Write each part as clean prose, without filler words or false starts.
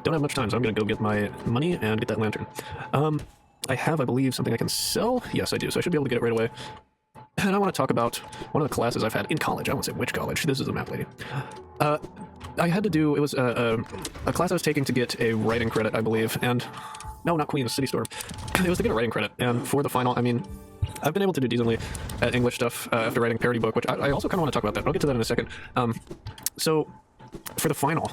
don't have much time, so I'm gonna go get my money and get that lantern. I have, I believe, something I can sell. Yes, I do, so I should be able to get it right away. And I want to talk about one of the classes I've had in college. I won't say which college. This is a map lady. I had to do, it was a class I was taking to get a writing credit, I believe, and... No, not Queen, the City Store. It was to get a writing credit, and for the final, I mean, I've been able to do decently at English stuff after writing parody book, which I also kind of want to talk about that. I'll get to that in a second. So, for the final,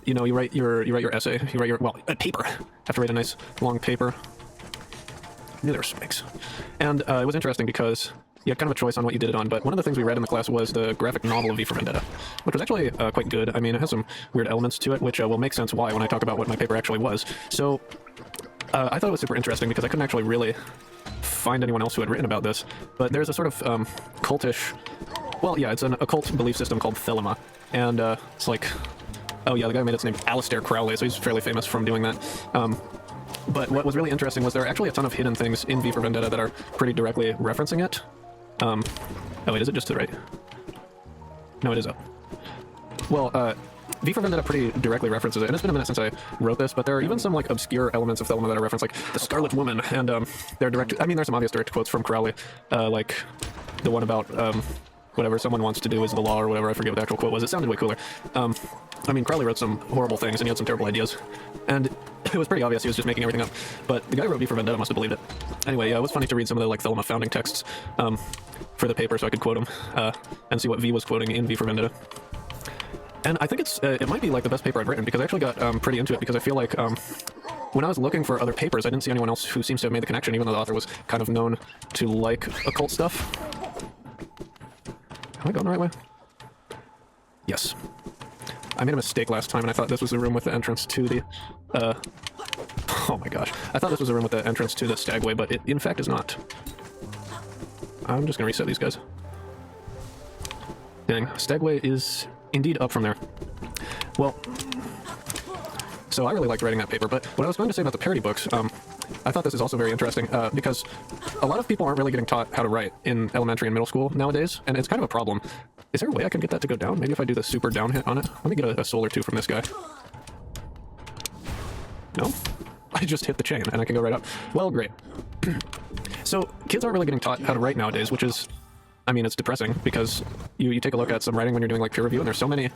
you know, you write your essay, you write your, well, a paper. Have to write a nice long paper. I knew there were spikes. And it was interesting because you had kind of a choice on what you did it on, but one of the things we read in the class was the graphic novel of V for Vendetta, which was actually quite good. I mean, it has some weird elements to it, which will make sense why when I talk about what my paper actually was. So, I thought it was super interesting because I couldn't actually really find anyone else who had written about this, but there's a sort of cultish, well, yeah, it's an occult belief system called thelema, and it's like, oh yeah, the guy who made it's named Aleister Crowley, so he's fairly famous from doing that. But what was really interesting was there are actually a ton of hidden things in V for Vendetta that are pretty directly referencing it. Oh wait, is it just to the right? No, it is up. Well, V for Vendetta pretty directly references it, and it's been a minute since I wrote this, but there are even some like obscure elements of Thelema that are referenced, like the Scarlet Woman, and they're direct. I mean, there's some obvious direct quotes from Crowley, like the one about whatever someone wants to do is the law or whatever. I forget what the actual quote was. It sounded way cooler. I mean, Crowley wrote some horrible things, and he had some terrible ideas, and it was pretty obvious he was just making everything up. But the guy who wrote V for Vendetta must have believed it. Anyway, it was funny to read some of the like Thelema founding texts for the paper, so I could quote them and see what V was quoting in V for Vendetta. And I think it might be like the best paper I've written because I actually got pretty into it because I feel like when I was looking for other papers, I didn't see anyone else who seems to have made the connection, even though the author was kind of known to like occult stuff. Am I going the right way? Yes. I made a mistake last time and I thought this was the room with the entrance to the, oh my gosh. I thought this was the room with the entrance to the Stagway, but it in fact is not. I'm just gonna reset these guys. Dang, Stagway is indeed up from there. Well, so I really liked writing that paper, but what I was going to say about the parody books, I thought this is also very interesting because a lot of people aren't really getting taught how to write in elementary and middle school nowadays, and it's kind of a problem. Is there a way I can get that to go down? Maybe if I do the super down hit on it? Let me get a soul or two from this guy. No? I just hit the chain and I can go right up. Well, great. So kids aren't really getting taught how to write nowadays, which is, I mean, it's depressing because you take a look at some writing when you're doing like peer review and there's so many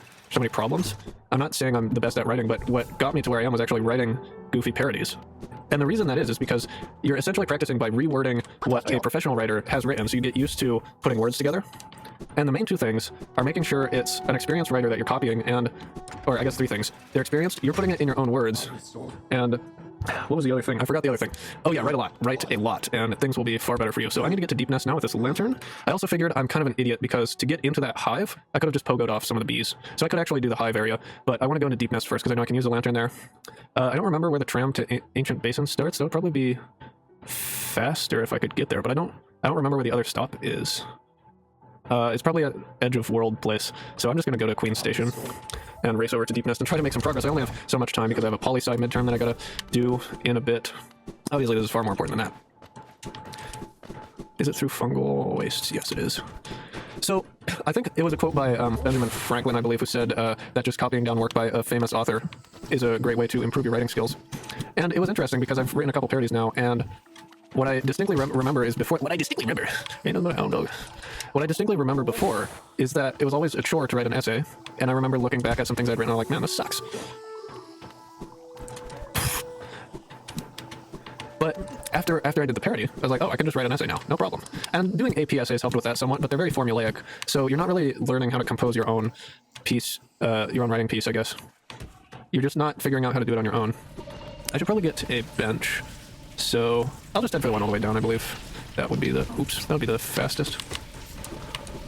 problems. I'm not saying I'm the best at writing, but what got me to where I am was actually writing goofy parodies. And the reason that is because you're essentially practicing by rewording what a professional writer has written, so you get used to putting words together. And the main two things are making sure it's an experienced writer that you're copying and, or I guess three things. They're experienced, you're putting it in your own words, and what was the other thing? I forgot the other thing. Oh yeah, write a lot. Write a lot, and things will be far better for you. So I need to get to deepness now with this lantern. I also figured I'm kind of an idiot because to get into that hive, I could have just pogoed off some of the bees. So I could actually do the hive area, but I want to go into deepness first because I know I can use the lantern there. I don't remember where the tram to Ancient Basin starts. That would probably be faster if I could get there, but I don't remember where the other stop is. It's probably at Edge of World place, so I'm just going to go to Queen's Station and race over to Deep Nest and try to make some progress. I only have so much time because I have a poli-sci midterm that I gotta do in a bit. Obviously, this is far more important than that. Is it through fungal waste? Yes, it is. So, I think it was a quote by Benjamin Franklin, I believe, who said that just copying down work by a famous author is a great way to improve your writing skills. And it was interesting because I've written a couple parodies now, and what I distinctly remember is before... What I distinctly remember is that it was always a chore to write an essay, and I remember looking back at some things I'd written and I'm like, man, this sucks. But after I did the parody, I was like, oh, I can just write an essay now, no problem. And doing AP essays helped with that somewhat, but they're very formulaic, so you're not really learning how to compose your own piece, your own writing piece, I guess. You're just not figuring out how to do it on your own. I should probably get a bench. So I'll just head for the one all the way down, I believe. That would be the, oops, that would be the fastest.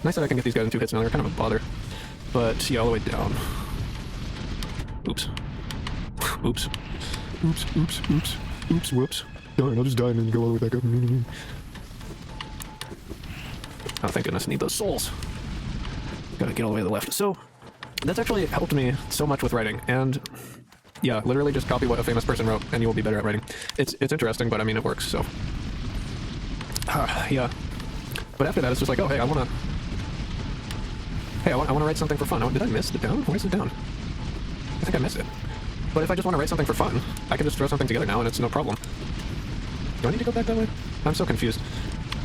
Nice that I can get these guys in 2 hits now, they're kind of a bother. But yeah, all the way down. Oops. Oops. Oops, oops, oops, oops, whoops. Darn, I'll just die and then go all the way back up. Oh, thank goodness, I need those souls. Gotta get all the way to the left. So, that's actually helped me so much with writing, and yeah, literally just copy what a famous person wrote and you will be better at writing. It's interesting, but I mean, it works, so. Yeah. But after that, it's just like, oh, hey, I want to write something for fun. Oh, did I miss the down? Where's the down? I think I missed it. But if I just want to write something for fun, I can just throw something together now and it's no problem. Do I need to go back that way? I'm so confused.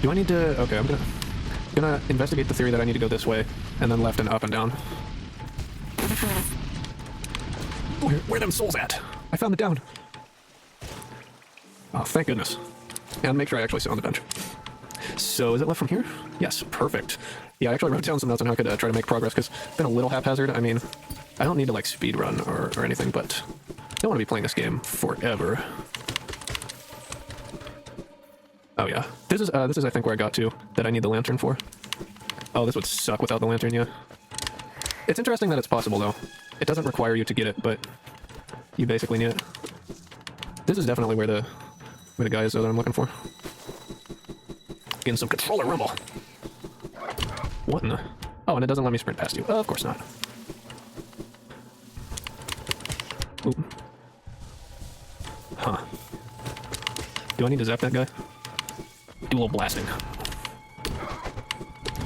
Do I need to... Okay, I'm gonna investigate the theory that I need to go this way, and then left and up and down. Where are them souls at? I found it down. Oh, thank goodness. And make sure I actually sit on the bench. So, is it left from here? Yes, perfect. Yeah, I actually wrote down some notes on how I could try to make progress, because it's been a little haphazard. I mean, I don't need to, like, speed run or anything, but I don't want to be playing this game forever. Oh, yeah. This is, I think, where I got to, that I need the lantern for. Oh, this would suck without the lantern, yeah. It's interesting that it's possible, though. It doesn't require you to get it, but you basically need it. This is definitely where the guy is, though, that I'm looking for. Getting some controller rumble. What in the... Oh, and it doesn't let me sprint past you. Of course not. Ooh. Huh. Do I need to zap that guy? Do a little blasting.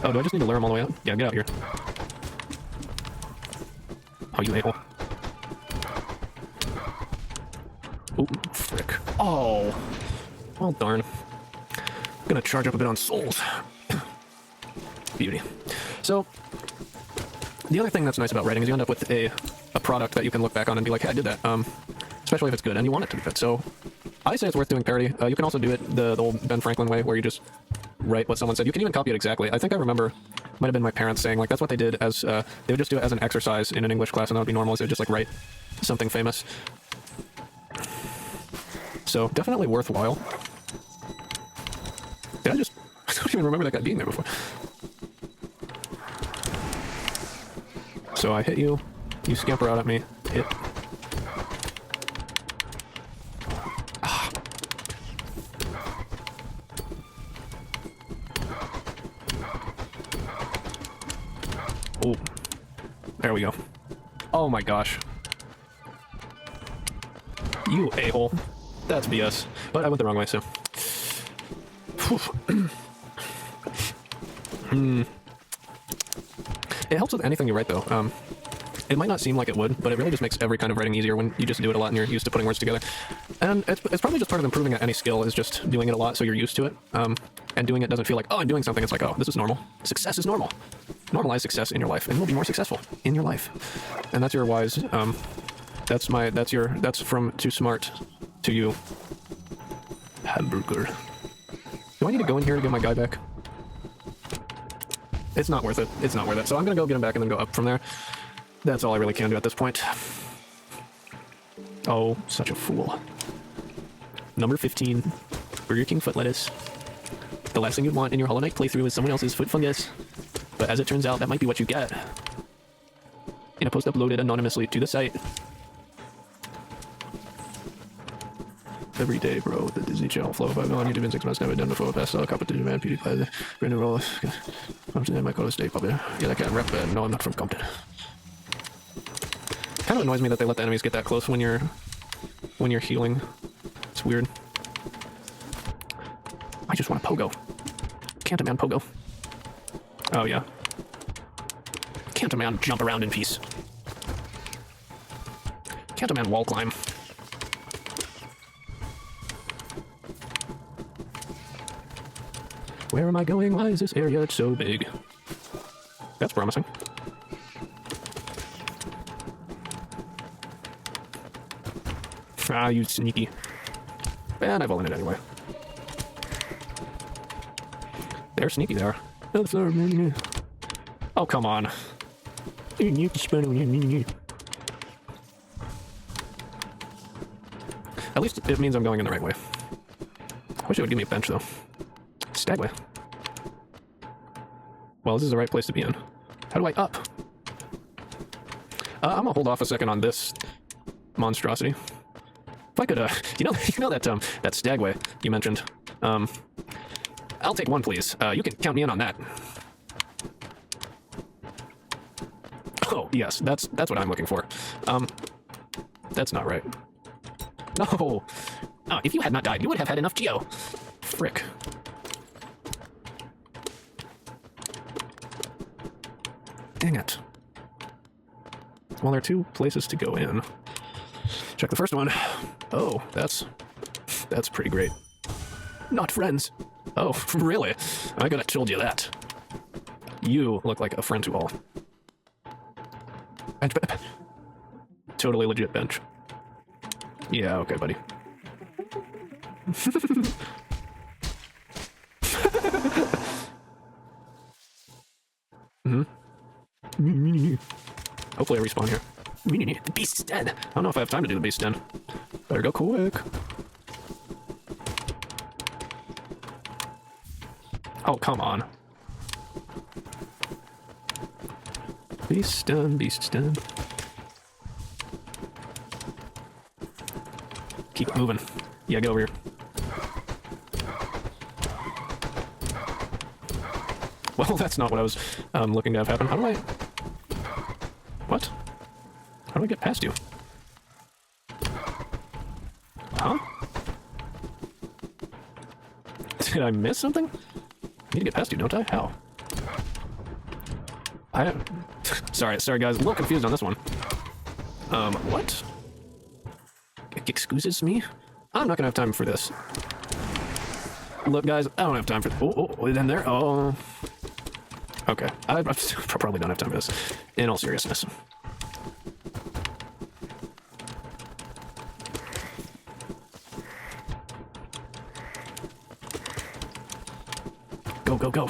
Oh, do I just need to lure him all the way out? Yeah, get out here. Oh, you a-hole. Ooh, frick. Oh. Well, darn. I'm gonna charge up a bit on souls. Beauty. So, the other thing that's nice about writing is you end up with a product that you can look back on and be like, hey, I did that. Especially if it's good and you want it to be good. So, I say it's worth doing parody. You can also do it the old Ben Franklin way, where you just write what someone said. You can even copy it exactly. I think I remember, might have been my parents saying, like, that's what they did as, they would just do it as an exercise in an English class, and that would be normal, so they would just, like, write something famous. So, definitely worthwhile. Did I just... I don't even remember that guy being there before. So I hit you, you scamper out at me, hit. Ah. Oh, there we go. Oh my gosh. You a-hole. That's BS. But I went the wrong way, so... It helps with anything you write, though. It might not seem like it would, but it really just makes every kind of writing easier when you just do it a lot and you're used to putting words together. And it's probably just part of improving at any skill, is just doing it a lot so you're used to it. And doing it doesn't feel like, oh, I'm doing something. It's like, oh, this is normal. Success is normal. Normalize success in your life, and you'll be more successful in your life. And that's your wise. That's from too smart to you. Hamburger. Do I need to go in here to get my guy back? It's not worth it. It's not worth it. So I'm gonna go get him back and then go up from there. That's all I really can do at this point. Oh, such a fool. Number 15. Burger King foot lettuce. The last thing you'd want in your Hollow Knight playthrough is someone else's foot fungus. But as it turns out, that might be what you get. In a post uploaded anonymously to the site. Every day, bro, the Disney Channel flow. I've been on YouTube in 6 months, never done before. Past all competition, man, PewDiePie, Brandon Roll. Compton in my Colorado State, popular. Yeah, that can't rep, but no, I'm not from Compton. Kind of annoys me that they let the enemies get that close when you're healing. It's weird. I just want a pogo. Can't a man pogo? Oh, yeah. Can't a man jump around in peace? Can't a man wall climb? Where am I going? Why is this area so big? That's promising. Ah, you sneaky. And I volleyed it anyway. They're sneaky there. Oh, come on. At least it means I'm going in the right way. I wish it would give me a bench, though. Stagway. Well, this is the right place to be in. How do I up? I'm gonna hold off a second on this monstrosity. If I could, you know that Stagway you mentioned. I'll take one, please. You can count me in on that. Oh, yes, that's what I'm looking for. That's not right. No. Oh, if you had not died, you would have had enough geo. Frick. Dang it. Well, there are 2 places to go in. Check the first one. Oh, that's pretty great. Not friends. Oh, really? I could have told you that. You look like a friend to all. Bench. Totally legit bench. Yeah, okay, buddy. Hopefully I respawn here. The beast is dead. I don't know if I have time to do the beast den. Better go quick. Oh, come on. Beast den, beast den. Keep moving. Yeah, get over here. Well, that's not what I was looking to have happen. How do I... What? How do I get past you? Huh? Did I miss something? I need to get past you, don't I? How? Sorry guys, a little confused on this one. What? Excuses me? I'm not gonna have time for this. Look, guys, I don't have time for... Oh, in there? Oh... Okay, I probably don't have time for this, in all seriousness. Go, go, go.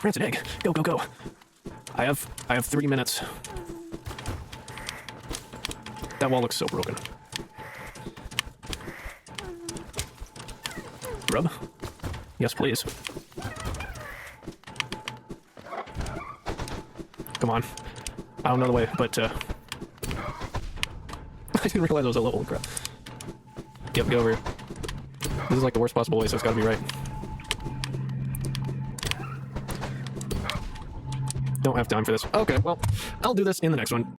Rancid egg. Go, go, go. I have 3 minutes. That wall looks so broken. Rub? Yes, please. Come on. I don't know the way, but I didn't realize it was a level. Crap. Yep, get over here. This is like the worst possible way, so it's gotta be right. Don't have time for this. Okay, well, I'll do this in the next one.